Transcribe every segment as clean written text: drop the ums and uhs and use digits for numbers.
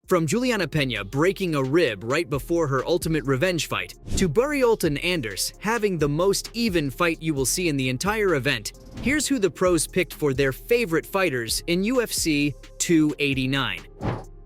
From Juliana Pena breaking a rib right before her ultimate revenge fight, to Burriolton Anders having the most even fight you will see in the entire event, here's who the pros picked for their favorite fighters in UFC 289.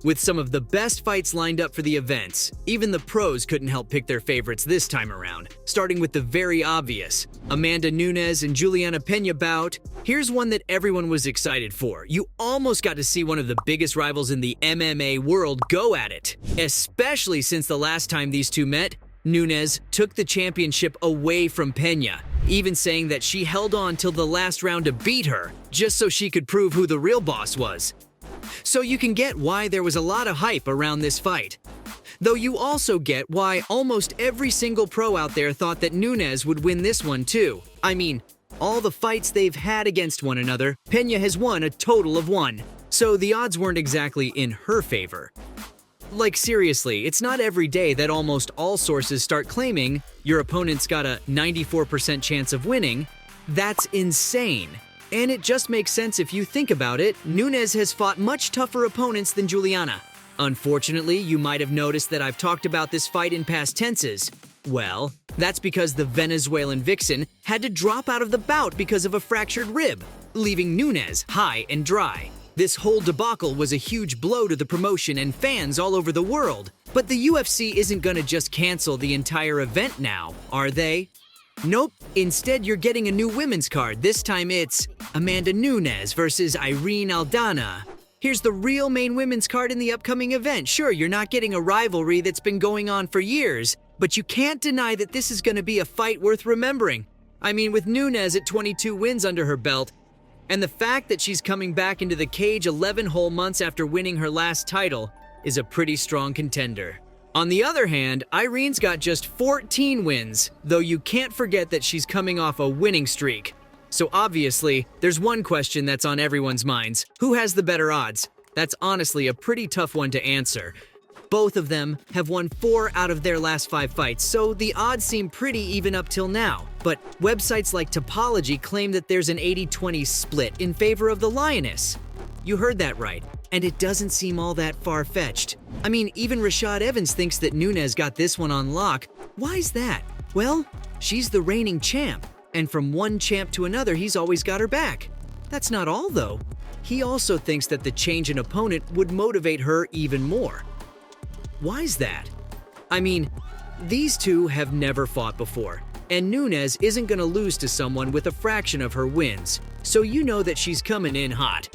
With some of the best fights lined up for the events, even the pros couldn't help pick their favorites this time around. Starting with the very obvious, Amanda Nunes and Juliana Pena bout. Here's one that everyone was excited for. You almost got to see one of the biggest rivals in the MMA world go at it. Especially since the last time these two met, Nunes took the championship away from Pena, even saying that she held on till the last round to beat her, just so she could prove who the real boss was. So you can get why there was a lot of hype around this fight. Though you also get why almost every single pro out there thought that Nunes would win this one too. I mean, all the fights they've had against one another, Pena has won a total of 1. So the odds weren't exactly in her favor. Like seriously, it's not every day that almost all sources start claiming your opponent's got a 94% chance of winning. That's insane. And it just makes sense if you think about it. Nunes has fought much tougher opponents than Juliana. Unfortunately, you might have noticed that I've talked about this fight in past tenses. Well, that's because the Venezuelan vixen had to drop out of the bout because of a fractured rib, leaving Nunes high and dry. This whole debacle was a huge blow to the promotion and fans all over the world. But the UFC isn't gonna just cancel the entire event now, are they? Nope, instead you're getting a new women's card. This time it's Amanda Nunes versus Irene Aldana. Here's the real main women's card in the upcoming event. Sure, you're not getting a rivalry that's been going on for years, but you can't deny that this is going to be a fight worth remembering. I mean, with Nunes at 22 wins under her belt, and the fact that she's coming back into the cage 11 whole months after winning her last title is a pretty strong contender. On the other hand, Irene's got just 14 wins, though you can't forget that she's coming off a winning streak. So obviously, there's one question that's on everyone's minds. Who has the better odds? That's honestly a pretty tough one to answer. Both of them have won 4 out of their last 5 fights, so the odds seem pretty even up till now. But websites like Topology claim that there's an 80-20 split in favor of the Lioness. You heard that right. And it doesn't seem all that far-fetched. I mean, even Rashad Evans thinks that Nunes got this one on lock. Why's that? Well, she's the reigning champ, and from one champ to another, he's always got her back. That's not all, though. He also thinks that the change in opponent would motivate her even more. Why's that? I mean, these two have never fought before, and Nunes isn't gonna lose to someone with a fraction of her wins, so you know that she's coming in hot.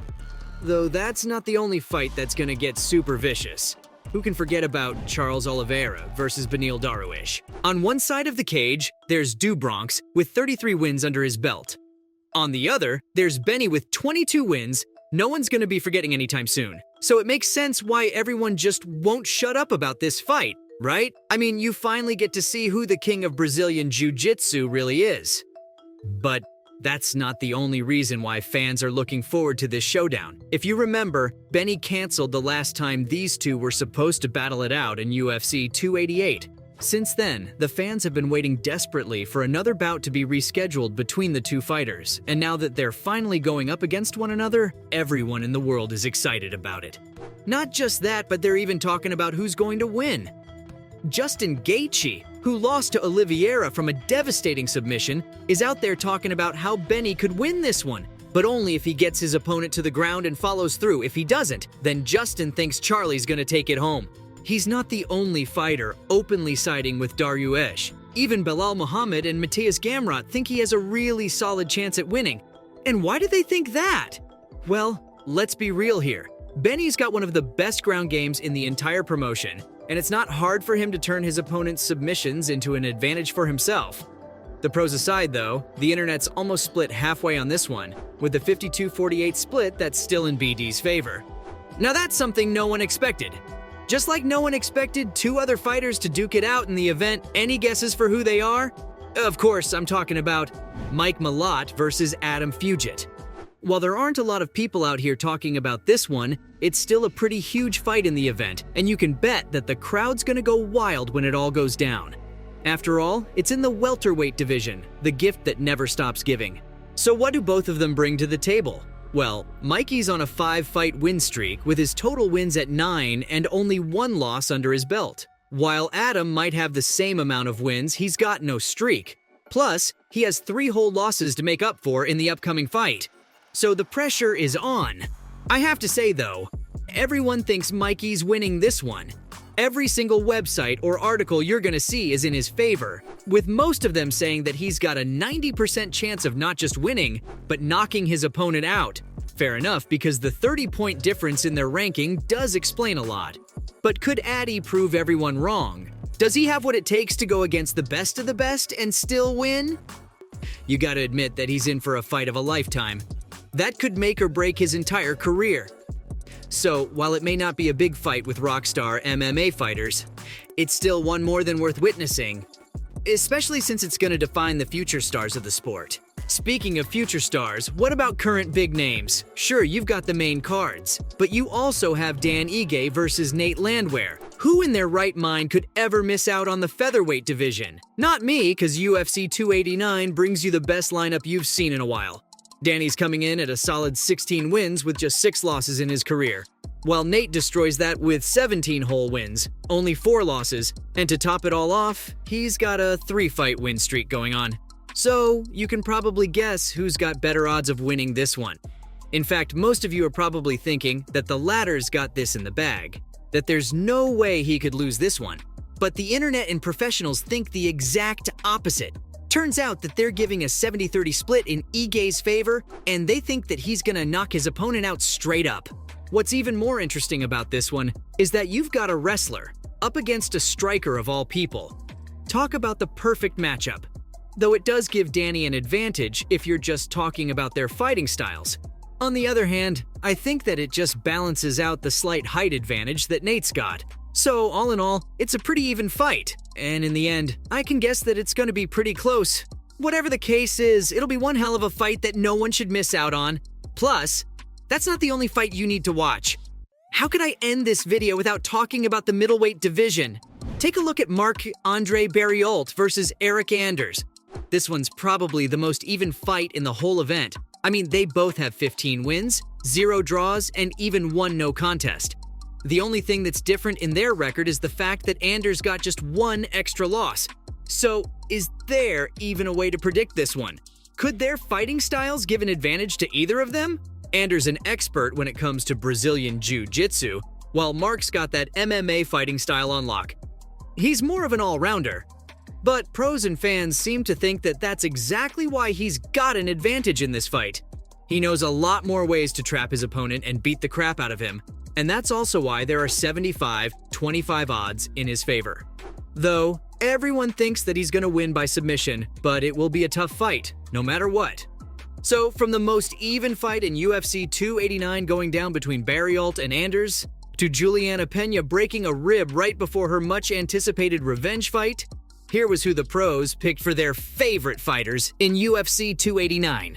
Though that's not the only fight that's gonna get super vicious. Who can forget about Charles Oliveira versus Beneil Dariush? On one side of the cage, there's Dubronx with 33 wins under his belt. On the other, there's Benny with 22 wins. No one's gonna be forgetting anytime soon. So it makes sense why everyone just won't shut up about this fight, right? I mean, you finally get to see who the king of Brazilian Jiu-Jitsu really is. But that's not the only reason why fans are looking forward to this showdown. If you remember, Benny canceled the last time these two were supposed to battle it out in UFC 288. Since then, the fans have been waiting desperately for another bout to be rescheduled between the two fighters, and now that they're finally going up against one another, everyone in the world is excited about it. Not just that, but they're even talking about who's going to win. Justin Gaethje, who lost to Oliveira from a devastating submission, is out there talking about how Benny could win this one, but only if he gets his opponent to the ground and follows through. If he doesn't, then Justin thinks Charlie's gonna take it home. He's not the only fighter openly siding with Dariush. Even Belal Muhammad and Matthias Gamrot think he has a really solid chance at winning. And why do they think that? Well, let's be real here. Benny's got one of the best ground games in the entire promotion, and it's not hard for him to turn his opponent's submissions into an advantage for himself. The pros aside though, the internet's almost split halfway on this one, with a 52-48 split that's still in BD's favor. Now that's something no one expected. Just like no one expected 2 other fighters to duke it out in the event. Any guesses for who they are? Of course, I'm talking about Mike Malott versus Adam Fugit. While there aren't a lot of people out here talking about this one, it's still a pretty huge fight in the event, and you can bet that the crowd's gonna go wild when it all goes down. After all, it's in the welterweight division, the gift that never stops giving. So what do both of them bring to the table? Well, Mikey's on a 5-fight win streak with his total wins at 9 and only 1 loss under his belt. While Adam might have the same amount of wins, he's got no streak. Plus, he has 3 whole losses to make up for in the upcoming fight. So the pressure is on. I have to say though, everyone thinks Mikey's winning this one. Every single website or article you're gonna see is in his favor, with most of them saying that he's got a 90% chance of not just winning, but knocking his opponent out. Fair enough, because the 30-point difference in their ranking does explain a lot. But could Addy prove everyone wrong? Does he have what it takes to go against the best of the best and still win? You gotta admit that he's in for a fight of a lifetime. That could make or break his entire career. So, while it may not be a big fight with rockstar MMA fighters, it's still one more than worth witnessing, especially since it's going to define the future stars of the sport. Speaking of future stars, what about current big names? Sure, you've got the main cards, but you also have Dan Ige versus Nate Landwehr. Who in their right mind could ever miss out on the featherweight division? Not me, because UFC 289 brings you the best lineup you've seen in a while. Danny's coming in at a solid 16 wins with just 6 losses in his career, while Nate destroys that with 17 whole wins, only 4 losses, and to top it all off, he's got a 3-fight win streak going on. So, you can probably guess who's got better odds of winning this one. In fact, most of you are probably thinking that the latter's got this in the bag, that there's no way he could lose this one. But the internet and professionals think the exact opposite. Turns out that they're giving a 70-30 split in Ige's favor, and they think that he's gonna knock his opponent out straight up. What's even more interesting about this one is that you've got a wrestler up against a striker of all people. Talk about the perfect matchup. Though it does give Danny an advantage if you're just talking about their fighting styles. On the other hand, I think that it just balances out the slight height advantage that Nate's got. So, all in all, it's a pretty even fight, and in the end, I can guess that it's going to be pretty close. Whatever the case is, it'll be one hell of a fight that no one should miss out on. Plus, that's not the only fight you need to watch. How could I end this video without talking about the middleweight division? Take a look at Marc-Andre Barriault versus Eric Anders. This one's probably the most even fight in the whole event. I mean, they both have 15 wins, 0 draws, and even 1 no contest. The only thing that's different in their record is the fact that Anders got just 1 extra loss. So, is there even a way to predict this one? Could their fighting styles give an advantage to either of them? Anders an expert when it comes to Brazilian Jiu-Jitsu, while Mark's got that MMA fighting style on lock. He's more of an all-rounder. But pros and fans seem to think that that's exactly why he's got an advantage in this fight. He knows a lot more ways to trap his opponent and beat the crap out of him. And that's also why there are 75-25 odds in his favor. Though, everyone thinks that he's gonna win by submission, but it will be a tough fight, no matter what. So, from the most even fight in UFC 289 going down between Barriault and Anders, to Juliana Pena breaking a rib right before her much-anticipated revenge fight, here was who the pros picked for their favorite fighters in UFC 289.